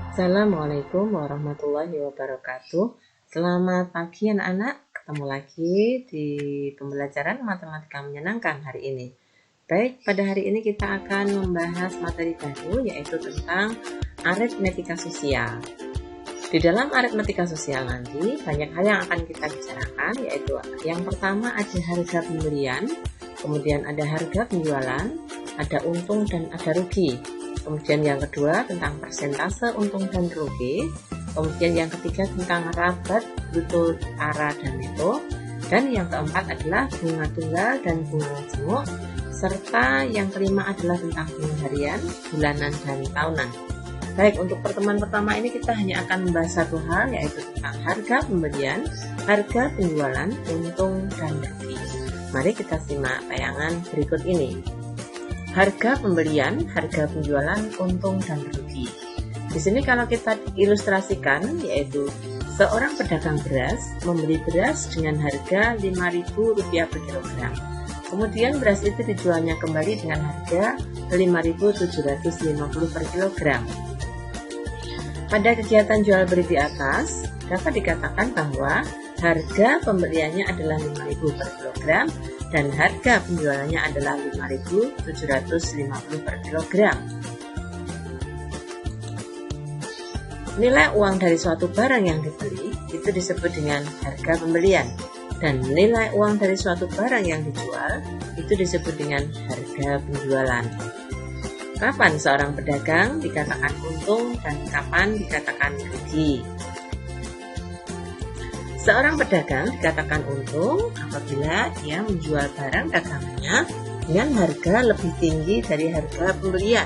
Assalamualaikum warahmatullahi wabarakatuh. Selamat pagi anak-anak, ketemu lagi di pembelajaran matematika menyenangkan hari ini. Baik, pada hari ini kita akan membahas materi baru, yaitu tentang aritmetika sosial. Di dalam aritmetika sosial nanti banyak hal yang akan kita bicarakan, yaitu yang pertama ada harga pembelian, kemudian ada harga penjualan, ada untung dan ada rugi. Kemudian yang kedua tentang persentase untung dan rugi. Kemudian yang ketiga tentang rabat, bruto, ara, dan neto. Dan yang keempat adalah bunga tunggal dan bunga jenguk. Serta yang kelima adalah tentang bunga harian, bulanan, dan tahunan. Baik, untuk pertemuan pertama ini kita hanya akan membahas satu hal, yaitu tentang harga pembelian, harga penjualan, untung, dan rugi. Mari kita simak tayangan berikut ini. Harga pembelian, harga penjualan, untung dan rugi. Di sini kalau kita ilustrasikan, yaitu seorang pedagang beras membeli beras dengan harga Rp5.000 per kilogram. Kemudian beras itu dijualnya kembali dengan harga Rp5.750 per kilogram. Pada kegiatan jual beli di atas, dapat dikatakan bahwa harga pembeliannya adalah Rp5.000 per kilogram dan harga penjualannya adalah Rp5.750 per kilogram. Nilai uang dari suatu barang yang dibeli itu disebut dengan harga pembelian, dan nilai uang dari suatu barang yang dijual itu disebut dengan harga penjualan. Kapan seorang pedagang dikatakan untung dan kapan dikatakan rugi? Seorang pedagang dikatakan untung apabila ia menjual barang dagangannya dengan harga lebih tinggi dari harga pembelian,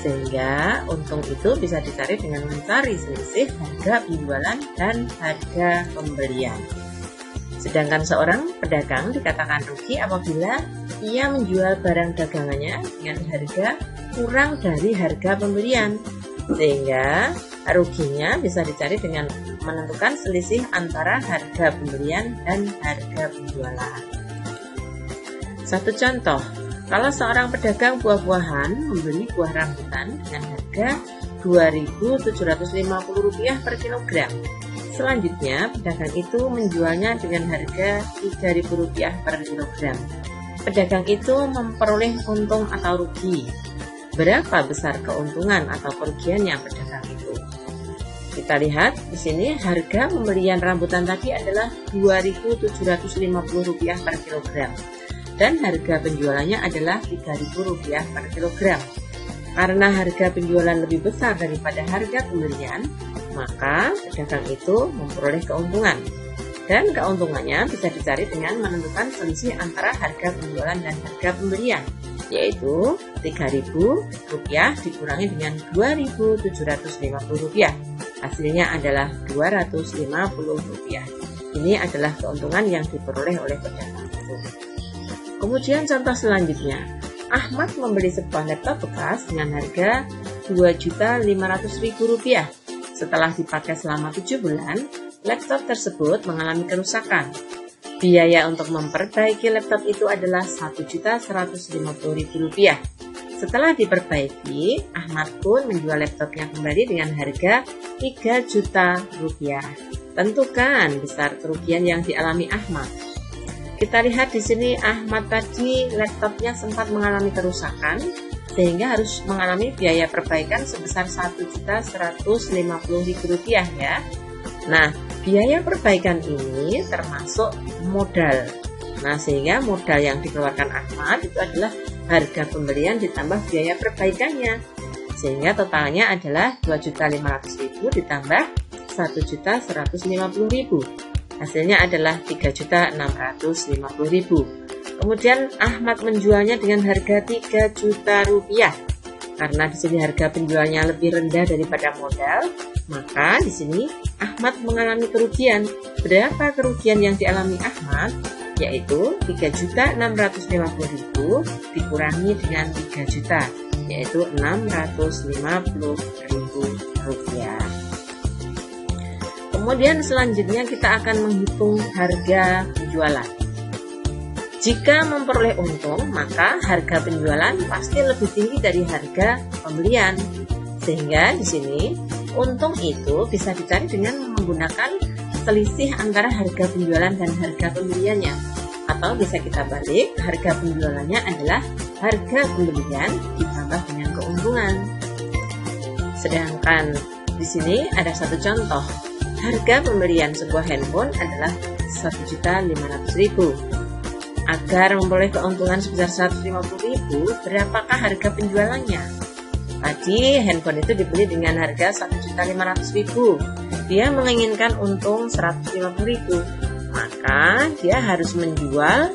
sehingga untung itu bisa dicari dengan mencari selisih harga penjualan dan harga pembelian. Sedangkan seorang pedagang dikatakan rugi apabila ia menjual barang dagangannya dengan harga kurang dari harga pembelian, sehingga ruginya bisa dicari dengan menentukan selisih antara harga pembelian dan harga penjualan. Satu contoh, kalau seorang pedagang buah-buahan membeli buah rambutan dengan harga Rp2.750 per kilogram. Selanjutnya, pedagang itu menjualnya dengan harga Rp3.000 per kilogram. Pedagang itu memperoleh untung atau rugi. Berapa besar keuntungan atau kerugian yang pedagang itu? Kita lihat di sini harga pembelian rambutan tadi adalah Rp2.750 per kilogram dan harga penjualannya adalah Rp3.000 per kilogram. Karena harga penjualan lebih besar daripada harga pembelian, maka pedagang itu memperoleh keuntungan. Dan keuntungannya bisa dicari dengan menentukan selisih antara harga penjualan dan harga pembelian, yaitu Rp3.000 dikurangi dengan Rp2.750. Hasilnya adalah Rp250. Ini adalah keuntungan yang diperoleh oleh pedagang itu. Kemudian contoh selanjutnya, Ahmad membeli sebuah laptop bekas dengan harga Rp2.500.000. Setelah dipakai selama 7 bulan, laptop tersebut mengalami kerusakan. Biaya untuk memperbaiki laptop itu adalah Rp1.150.000. Setelah diperbaiki, Ahmad pun menjual laptopnya kembali dengan harga Rp3 juta. Tentukan besar kerugian yang dialami Ahmad. Kita lihat di sini Ahmad tadi laptopnya sempat mengalami kerusakan sehingga harus mengalami biaya perbaikan sebesar Rp1.150.000 ya. Nah, biaya perbaikan ini termasuk modal. Nah, sehingga modal yang dikeluarkan Ahmad itu adalah harga pembelian ditambah biaya perbaikannya, sehingga totalnya adalah Rp2.500.000 ditambah Rp1.150.000. Hasilnya adalah Rp3.650.000. Kemudian Ahmad menjualnya dengan harga Rp3 juta. Karena di sini harga penjualnya lebih rendah daripada modal, maka di sini Ahmad mengalami kerugian. Berapa kerugian yang dialami Ahmad? Yaitu Rp3.650.000 dikurangi dengan 3 juta, yaitu Rp650.000. Kemudian selanjutnya kita akan menghitung harga penjualan. Jika memperoleh untung, maka harga penjualan pasti lebih tinggi dari harga pembelian. Sehingga di sini untung itu bisa dicari dengan menggunakan selisih antara harga penjualan dan harga pembeliannya. Atau bisa kita balik, harga penjualannya adalah harga pembelian ditambah dengan keuntungan. Sedangkan di sini ada satu contoh. Harga pembelian sebuah handphone adalah 1.500.000. Agar memperoleh keuntungan sebesar 150.000, berapakah harga penjualannya? Tadi handphone itu dibeli dengan harga 1.500.000. Dia menginginkan untung 150.000. Maka dia harus menjual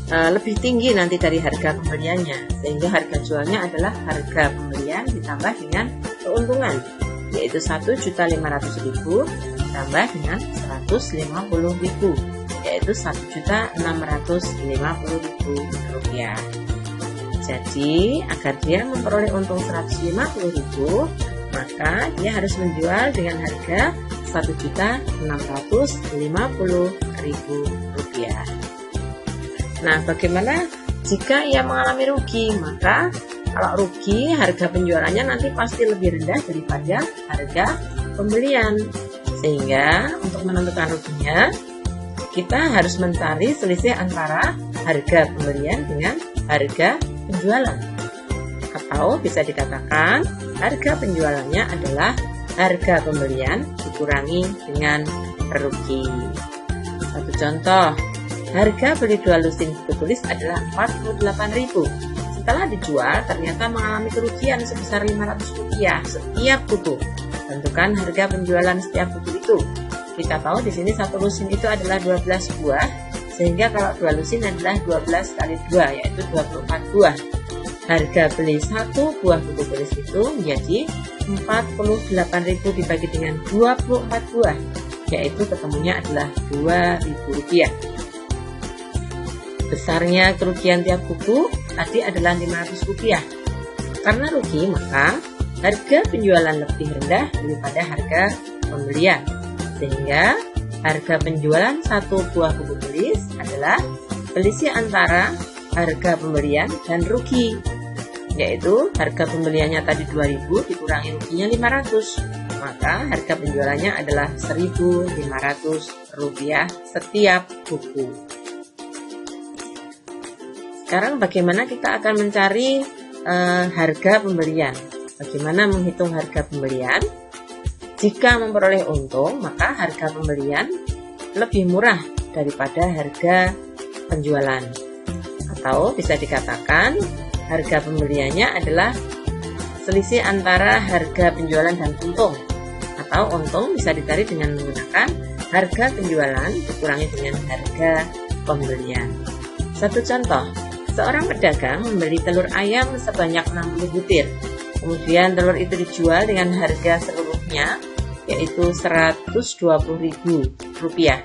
lebih tinggi nanti dari harga pembeliannya. Sehingga harga jualnya adalah harga pembelian ditambah dengan keuntungan, yaitu 1.500.000 ditambah dengan 150.000, yaitu 1.650.000 rupiah. Jadi agar dia memperoleh untung 150.000, maka dia harus menjual dengan harga 1.650.000 rupiah. Nah, bagaimana jika ia mengalami rugi? Maka kalau rugi, harga penjualannya nanti pasti lebih rendah daripada harga pembelian. Sehingga untuk menentukan ruginya, kita harus mencari selisih antara harga pembelian dengan harga penjualan. Atau bisa dikatakan harga penjualannya adalah harga pembelian dikurangi dengan rugi. Satu contoh, harga beli 2 lusin buku tulis adalah 48.000. Setelah dijual ternyata mengalami kerugian sebesar 500 rupiah setiap buku. Tentukan harga penjualan setiap buku itu. Kita tahu di sini satu lusin itu adalah 12 buah, sehingga kalau 2 lusin adalah 12 kali 2, yaitu 24 buah. Harga beli satu buah buku tulis itu menjadi 48.000 dibagi dengan 24 buah, yaitu ketemunya adalah 2.000 rupiah. Besarnya kerugian tiap buku tadi adalah 500 rupiah. Karena rugi, maka harga penjualan lebih rendah daripada harga pembelian. Sehingga harga penjualan satu buah buku tulis adalah selisih antara harga pembelian dan rugi, yaitu harga pembeliannya tadi 2.000 dikurangi ruginya 500, maka harga penjualannya adalah 1.500 rupiah setiap buku. Sekarang bagaimana kita akan mencari harga pembelian? Bagaimana menghitung harga pembelian? Jika memperoleh untung, maka harga pembelian lebih murah daripada harga penjualan. Atau bisa dikatakan harga pembeliannya adalah selisih antara harga penjualan dan untung. Atau untung bisa dicari dengan menggunakan harga penjualan dikurangi dengan harga pembelian. Satu contoh, seorang pedagang membeli telur ayam sebanyak 60 butir. Kemudian telur itu dijual dengan harga seluruhnya, yaitu 120.000 rupiah.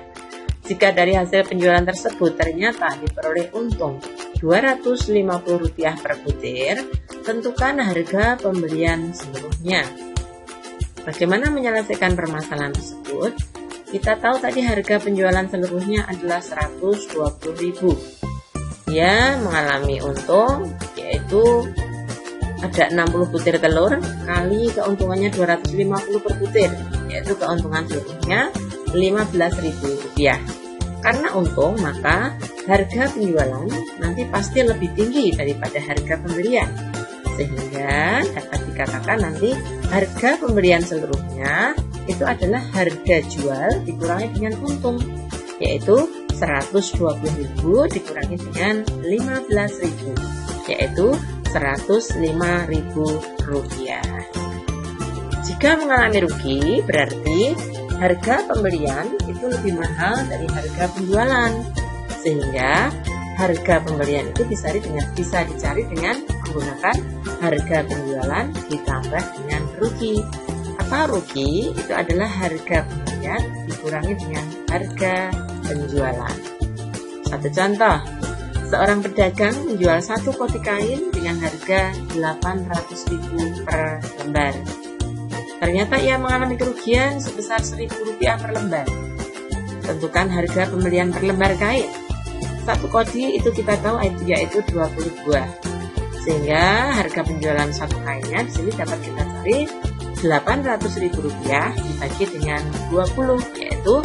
Jika dari hasil penjualan tersebut ternyata diperoleh untung 250 rupiah per butir, tentukan harga pembelian seluruhnya. Bagaimana menyelesaikan permasalahan tersebut? Kita tahu tadi harga penjualan seluruhnya adalah 120.000. Dia mengalami untung, yaitu ada 60 butir telur kali keuntungannya 250 per butir, yaitu keuntungan seluruhnya 15.000 rupiah. Karena untung, maka harga penjualan nanti pasti lebih tinggi daripada harga pembelian. Sehingga dapat dikatakan nanti harga pembelian seluruhnya itu adalah harga jual dikurangi dengan untung, yaitu 120.000 dikurangi dengan 15.000, yaitu 105.000 rupiah. Jika mengalami rugi, berarti harga pembelian itu lebih mahal dari harga penjualan. Sehingga harga pembelian itu bisa dicari dengan menggunakan harga penjualan ditambah dengan rugi. Apa rugi? Itu adalah harga pembelian dikurangi dengan harga penjualan. Satu contoh, seorang pedagang menjual satu koti kain dengan harga 800.000 per lembar. Ternyata ia mengalami kerugian sebesar 1.000 rupiah per lembar. Tentukan harga pembelian per lembar kain. satu kodi itu kita tahu yaitu 20 buah. Sehingga harga penjualan satu kainnya di sini dapat kita cari Rp800.000 dibagi dengan 20, yaitu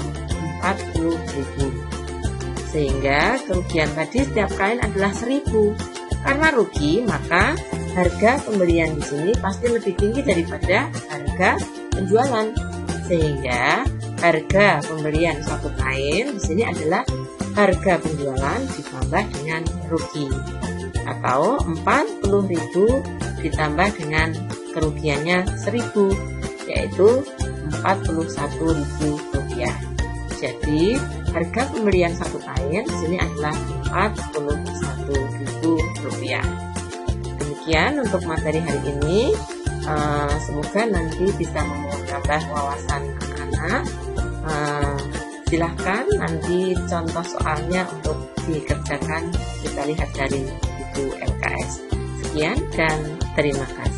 40.000. Sehingga kerugian tadi setiap kain adalah 1.000. Karena rugi, maka harga pembelian di sini pasti lebih tinggi daripada harga penjualan. Sehingga harga pembelian satu kain di sini adalah harga penjualan ditambah dengan rugi, atau 40.000 ditambah dengan kerugiannya 1.000, yaitu Rp41.000. Jadi harga pembelian satu kain di sini adalah Rp41.000. Demikian untuk materi hari ini. Semoga nanti bisa menambah wawasan anak-anak. Silahkan nanti contoh soalnya untuk dikerjakan kita lihat dari buku LKS. Sekian dan terima kasih.